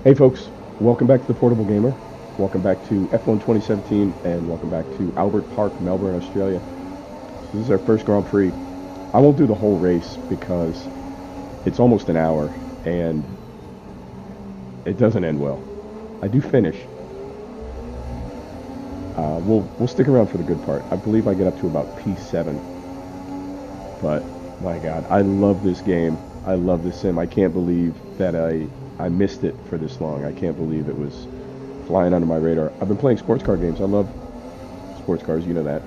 Hey folks, welcome back to the Portable Gamer. Welcome back to F1 2017 and welcome back to Albert Park, Melbourne, Australia. This is our first Grand Prix. I won't do the whole race because it's almost an hour and it doesn't end well. I do finish. We'll stick around for the good part. I believe I get up to about P7. But my God, I love this game. I love this sim. I can't believe that I missed it for this long. I can't believe it was flying under my radar. I've been playing sports car games. I love sports cars, you know that.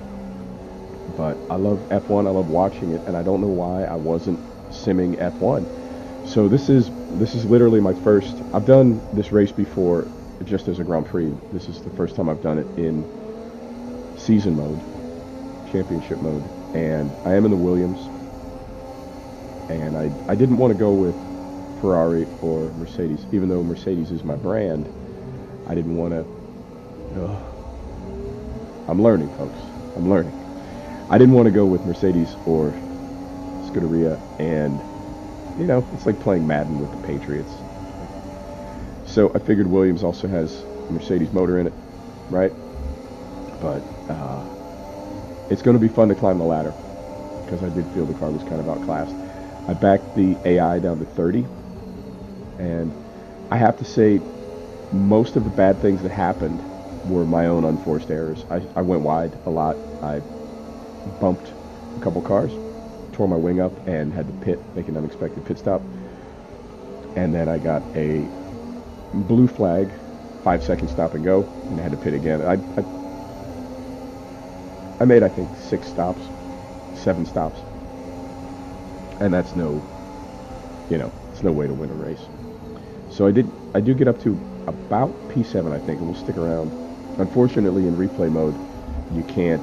But I love F1. I love watching it, and I don't know why I wasn't simming F1. So this is literally my first. I've done this race before, just as a Grand Prix. This is the first time I've done it in season mode, championship mode, and I am in the Williams. And I didn't want to go with Ferrari or Mercedes, even though Mercedes is my brand. I didn't want to. I'm learning, folks. I'm learning. I didn't want to go with Mercedes or Scuderia, and you know, it's like playing Madden with the Patriots. So I figured Williams also has a Mercedes motor in it, right? But it's going to be fun to climb the ladder because I did feel the car was kind of outclassed. I backed the AI down to 30, and I have to say most of the bad things that happened were my own unforced errors. I went wide a lot. I bumped a couple cars, tore my wing up, and had to pit, make an unexpected pit stop. And then I got a blue flag, 5-second stop and go, and I had to pit again. I made, I think, 6 stops, 7 stops. And that's no, it's no way to win a race. So I do get up to about P7, I think, and we'll stick around. Unfortunately, in replay mode, you can't.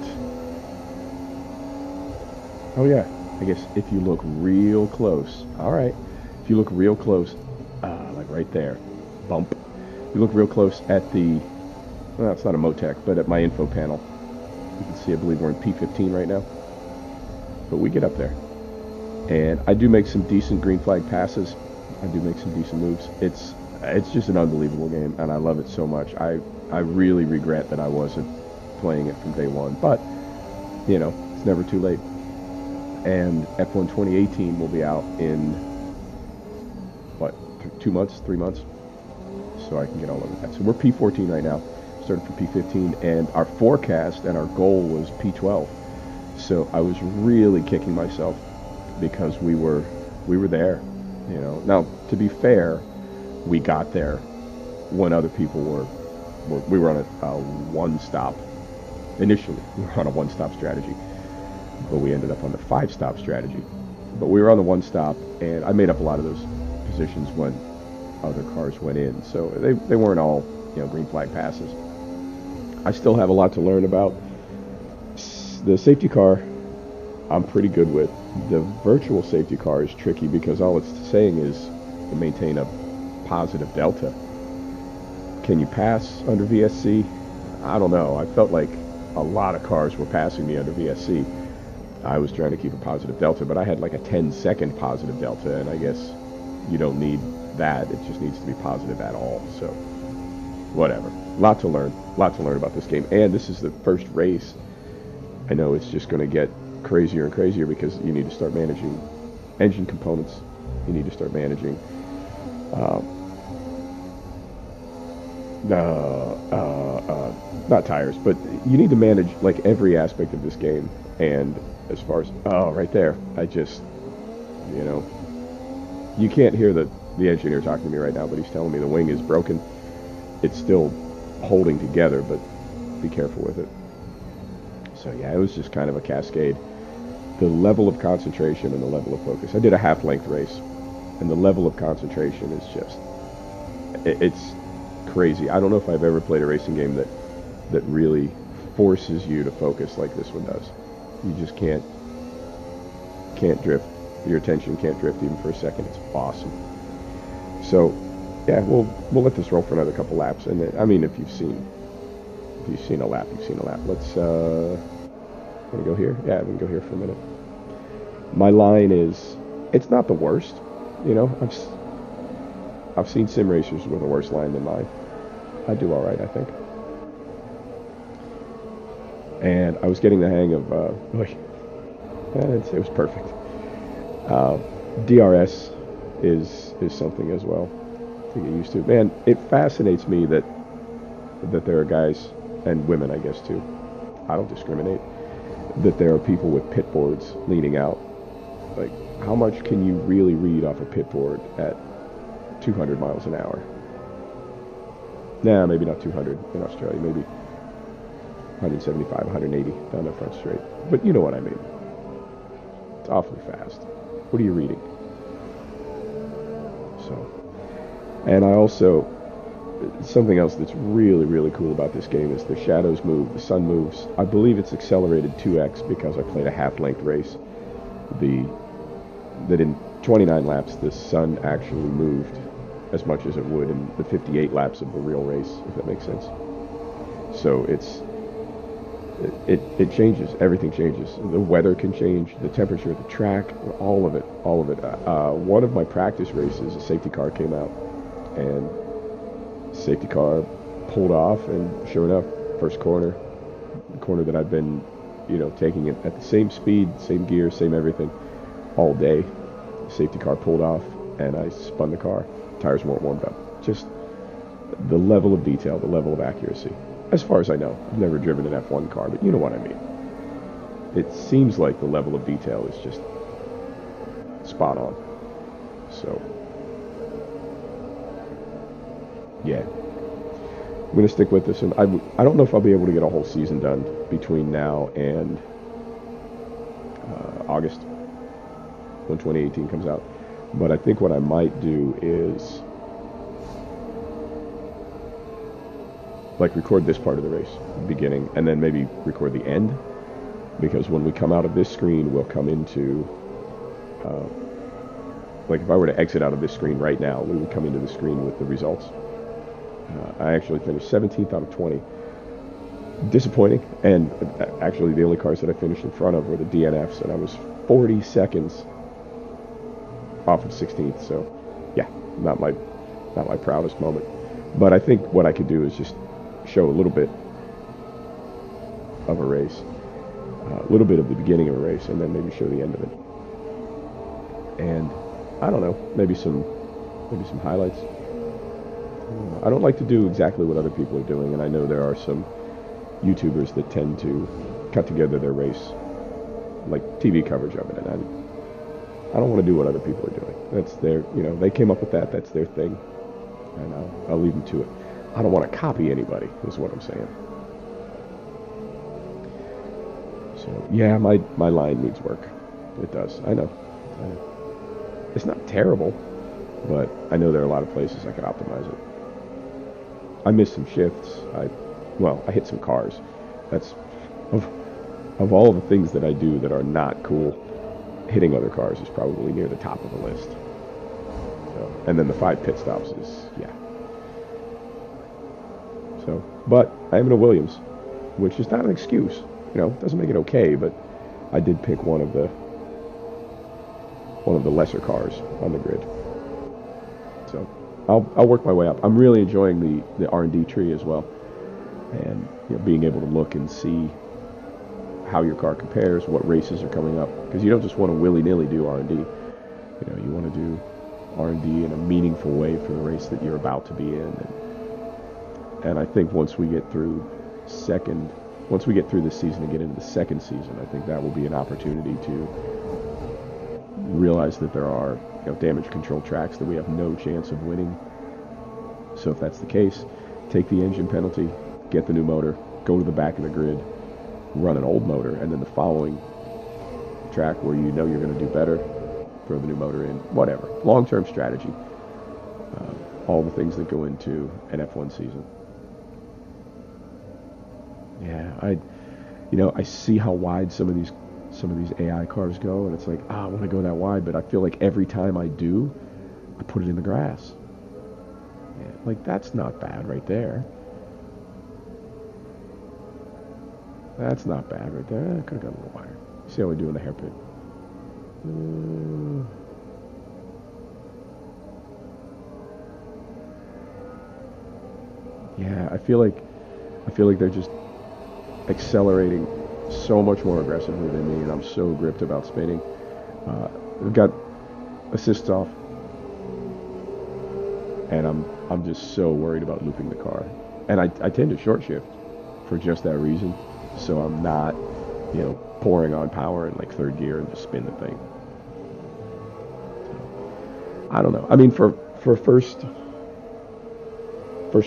Oh yeah, I guess if you look real close. All right, if you look real close, like right there, bump. You look real close at the. Well, it's not a Motec, but at my info panel, you can see. I believe we're in P15 right now, but we get up there. And I do make some decent green flag passes. I do make some decent moves. It's just an unbelievable game, and I love it so much. I really regret that I wasn't playing it from day one, but it's never too late. And F1 2018 will be out in what, 2 months, 3 months, so I can get all over that. So we're P14 right now, started for P15, and our forecast and our goal was P12. So I was really kicking myself because we were there, Now, to be fair, we got there when other people we were on a one-stop. Initially, we were on a one-stop strategy, but we ended up on the 5-stop strategy. But we were on the one-stop, and I made up a lot of those positions when other cars went in. So they weren't all, green flag passes. I still have a lot to learn about. The safety car, I'm pretty good with. The virtual safety car is tricky because all it's saying is to maintain a positive delta. Can you pass under VSC? I don't know. I felt like a lot of cars were passing me under VSC. I was trying to keep a positive delta, but I had like a 10-second positive delta, and I guess you don't need that. It just needs to be positive at all. So whatever. Lot to learn about this game. And this is the first race. I know it's just going to get crazier and crazier because you need to start managing engine components. You need to start managing not tires, but you need to manage like every aspect of this game. And as far as right there, I just you can't hear the engineer talking to me right now, but he's telling me the wing is broken. It's still holding together, but be careful with it. So yeah, it was just kind of a cascade. The level of concentration and the level of focus. I did a half-length race, and the level of concentration is just, it's crazy. I don't know if I've ever played a racing game that really forces you to focus like this one does. You just can't drift. Your attention can't drift even for a second. It's awesome. So, yeah, we'll let this roll for another couple laps. And then, I mean, if you've seen a lap, you've seen a lap. Let's want to go here? Yeah, we can go here for a minute. My line is, it's not the worst, I've seen sim racers with a worse line than mine. I do all right, I think. And I was getting the hang of, it was perfect. DRS is something as well to get used to. Man, it fascinates me that there are guys, and women I guess too, I don't discriminate, that there are people with pit boards leaning out. Like, how much can you really read off a pit board at 200 miles an hour? Nah, maybe not 200 in Australia, maybe 175, 180 down the front straight. But you know what I mean. It's awfully fast. What are you reading? So, and I also, something else that's really, really cool about this game is the shadows move, the sun moves. I believe it's accelerated 2x because I played a half-length race. That in 29 laps, the sun actually moved as much as it would in the 58 laps of the real race, if that makes sense. So it changes. Everything changes. The weather can change, the temperature of the track, all of it. One of my practice races, a safety car came out, and safety car pulled off, and sure enough, first corner, the corner that I've been, taking it at the same speed, same gear, same everything, all day. Safety car pulled off, and I spun the car. Tires weren't warmed up. Just the level of detail, the level of accuracy. As far as I know, I've never driven an F1 car, but you know what I mean. It seems like the level of detail is just spot on. So, yeah. I'm going to stick with this, and I don't know if I'll be able to get a whole season done between now and August, when 2018 comes out. But I think what I might do is record this part of the race, the beginning, and then maybe record the end, because when we come out of this screen, we'll come into, if I were to exit out of this screen right now, we would come into the screen with the results. I actually finished 17th out of 20. Disappointing, and actually the only cars that I finished in front of were the DNFs, and I was 40 seconds off of 16th, so yeah, not my proudest moment. But I think what I could do is just show a little bit of a race, a little bit of the beginning of a race, and then maybe show the end of it. And I don't know, maybe some highlights. I don't like to do exactly what other people are doing, and I know there are some YouTubers that tend to cut together their race, like TV coverage of it, and I don't want to do what other people are doing. That's their, they came up with that. That's their thing, and I'll leave them to it. I don't want to copy anybody, is what I'm saying. So yeah, my line needs work. It does. I know. It's not terrible, but I know there are a lot of places I could optimize it. I missed some shifts. I hit some cars. That's of all the things that I do that are not cool, hitting other cars is probably near the top of the list. So, and then the 5 pit stops is, yeah. So, but I am in a Williams, which is not an excuse. Doesn't make it okay, but I did pick one of the lesser cars on the grid. So I'll work my way up. I'm really enjoying the R&D tree as well, and being able to look and see how your car compares, what races are coming up, because you don't just want to willy-nilly do R&D. You want to do R&D in a meaningful way for the race that you're about to be in. And I think once we get through this season and get into the second season, I think that will be an opportunity to realize that there are damage control tracks that we have no chance of winning. So if that's the case, take the engine penalty, get the new motor, go to the back of the grid, run an old motor, and then the following track where you're going to do better, throw the new motor in, whatever. Long-term strategy. All the things that go into an F1 season. Yeah, I see how wide some of these AI cars go, and it's like, I want to go that wide, but I feel like every time I do, I put it in the grass. Yeah, that's not bad right there. That's not bad right there. I could have got a little wider. See how we do in the hairpin. Yeah, I feel like they're just accelerating so much more aggressively than me, and I'm so gripped about spinning. We've got assists off, and I'm just so worried about looping the car. And I tend to short shift for just that reason, so I'm not, pouring on power in like third gear and just spin the thing. I don't know. I mean, for first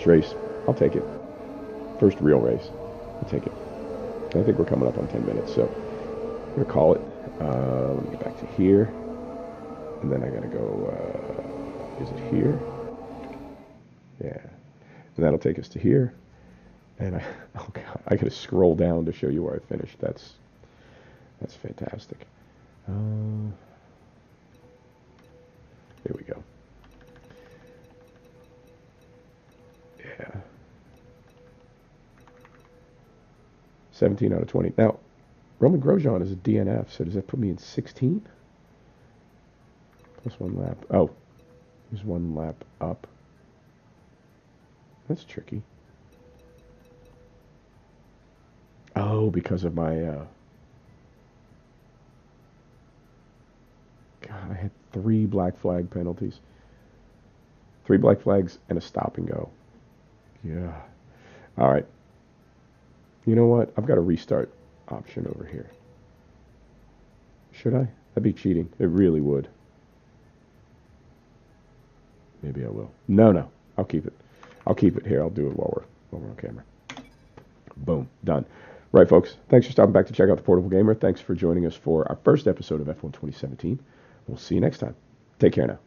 race, I'll take it. First real race, I'll take it. I think we're coming up on 10 minutes, so I'm gonna call it. Let me get back to here, and then I gotta go. Is it here? Yeah, and that'll take us to here. And oh god, I gotta scroll down to show you where I finished. That's fantastic. Here we go. Yeah, 17 out of 20. Now, Roman Grosjean is a DNF, so does that put me in 16? Plus one lap. Oh, there's one lap up. That's tricky. Oh, because of my, God, I had 3 black flag penalties. 3 black flags and a stop and go. Yeah. All right. You know what? I've got a restart option over here. Should I? That'd be cheating. It really would. Maybe I will. No. I'll keep it. I'll keep it here. I'll do it while we're on camera. Boom. Done. Right, folks. Thanks for stopping back to check out the Portable Gamer. Thanks for joining us for our first episode of F1 2017. We'll see you next time. Take care now.